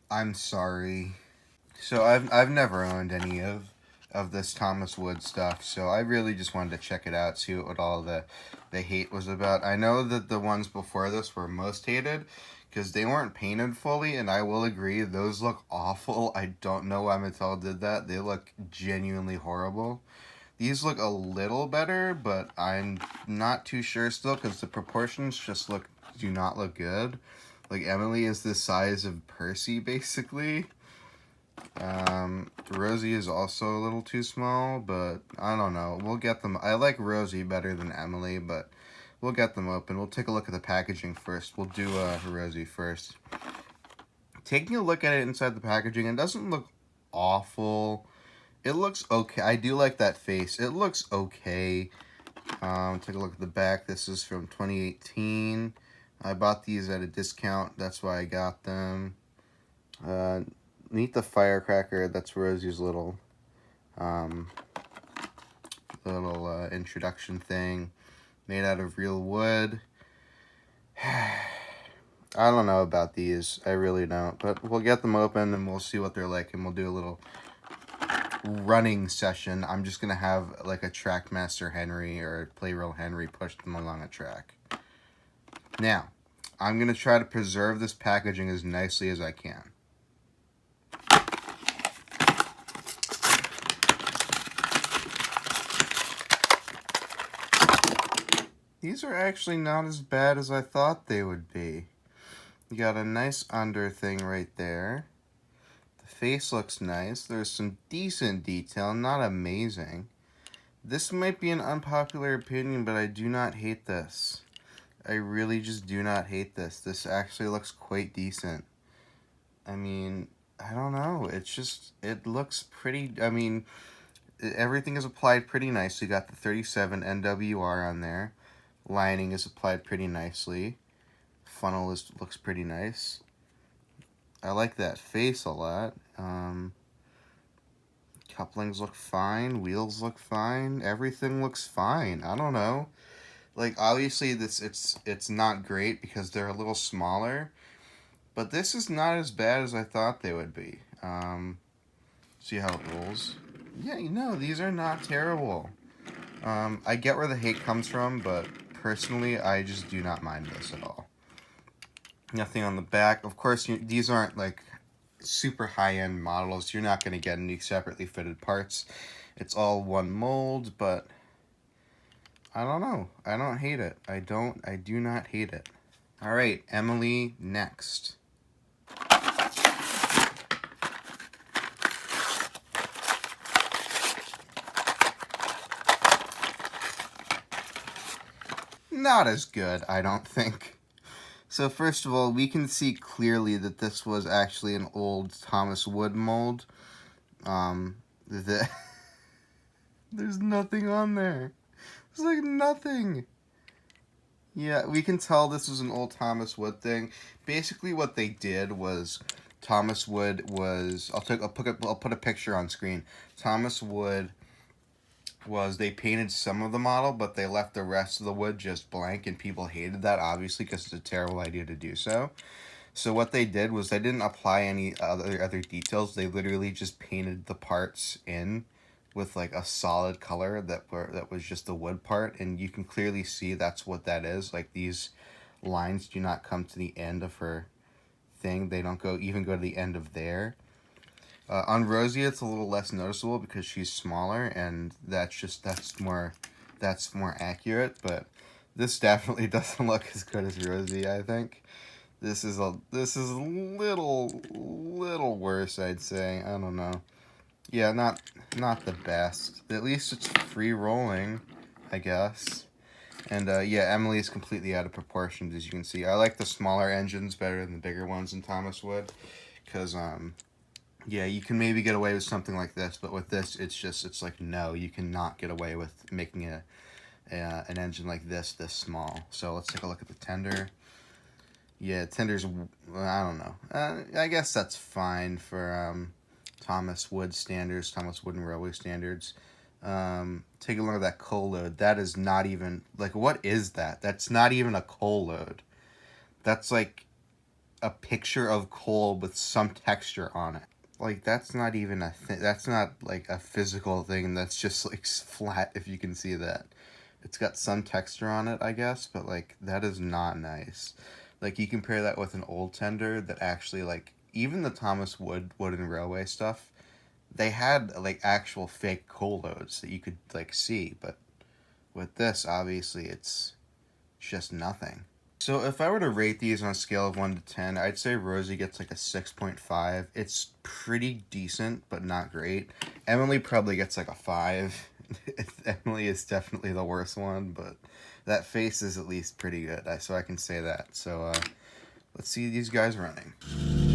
I'm sorry. So I've never owned any of this Thomas Wood stuff, so I really just wanted to check it out, see what all the hate was about. I know that the ones before this were most hated because they weren't painted fully, and I will agree, those look awful. I don't know why Mattel did that. They look genuinely horrible. These look a little better, but I'm not too sure still because the proportions just do not look good. Like Emily is the size of Percy basically. Rosie is also a little too small, but I don't know. We'll get them. I like Rosie better than Emily, but we'll get them open. We'll take a look at the packaging first. We'll do Rosie first. Taking a look at it inside the packaging, it doesn't look awful. It looks okay. I do like that face. It looks okay. Take a look at the back. This is from 2018. I bought these at a discount. That's why I got them. Meet the Firecracker. That's Rosie's little introduction thing. Made out of real wood. I don't know about these. I really don't. But we'll get them open and we'll see what they're like. And we'll do a little running session. I'm just going to have like a Trackmaster Henry or Playreal Henry push them along a track. Now, I'm going to try to preserve this packaging as nicely as I can. These are actually not as bad as I thought they would be. You got a nice under thing right there. The face looks nice. There's some decent detail, not amazing. This might be an unpopular opinion, but I do not hate this. I really just do not hate this. This actually looks quite decent. I mean, I don't know. It looks pretty, I mean, everything is applied pretty nice. You got the 37 NWR on there. Lining is applied pretty nicely. Funnel looks pretty nice. I like that face a lot. Couplings look fine. Wheels look fine. Everything looks fine. I don't know. Like, obviously, it's not great because they're a little smaller. But this is not as bad as I thought they would be. See how it rolls? Yeah, these are not terrible. I get where the hate comes from, but personally, I just do not mind this at all. Nothing on the back. Of course, these aren't like super high-end models. You're not going to get any separately fitted parts. It's all one mold, but I don't know. I don't hate it. I do not hate it. All right, Emily, next. Not as good, I don't think. So first of all, we can see clearly that this was actually an old Thomas Wood mold. There's nothing on there. There's like nothing. Yeah, we can tell this was an old Thomas Wood thing. Basically, what they did was Thomas Wood was. I'll put a picture on screen. Thomas Wood was they painted some of the model, but they left the rest of the wood just blank, and people hated that obviously because it's a terrible idea to do so. So what they did was they didn't apply any other details. They literally just painted the parts in with like a solid color that was just the wood part, and you can clearly see that's what that is. Like these lines do not come to the end of her thing. They don't go to the end of there. On Rosie, it's a little less noticeable because she's smaller, and that's more accurate. But this definitely doesn't look as good as Rosie. I think this is a little worse. I'd say. I don't know. Yeah, not the best. At least it's free rolling, I guess. And yeah, Emily is completely out of proportion, as you can see. I like the smaller engines better than the bigger ones in Thomas Wood, because yeah, you can maybe get away with something like this, but with this, it's like no, you cannot get away with making an engine like this small. So let's take a look at the tender. Yeah, tender's, I don't know. I guess that's fine for Thomas Wood standards, Thomas Wood and Railway standards. Take a look at that coal load. That is not even, like, what is that? That's not even a coal load. That's like, a picture of coal with some texture on it. Like, that's not even a thing. That's not like a physical thing. That's just like flat, if you can see that. It's got some texture on it, I guess, but like that is not nice. Like, you compare that with an old tender that actually, like, even the Thomas Wood wooden railway stuff, they had like actual fake coal loads that you could like see, but with this, obviously, it's just nothing. So if I were to rate these on a scale of 1 to 10, I'd say Rosie gets like a 6.5. It's pretty decent, but not great. Emily probably gets like a 5. Emily is definitely the worst one, but that face is at least pretty good, so I can say that. So let's see these guys running.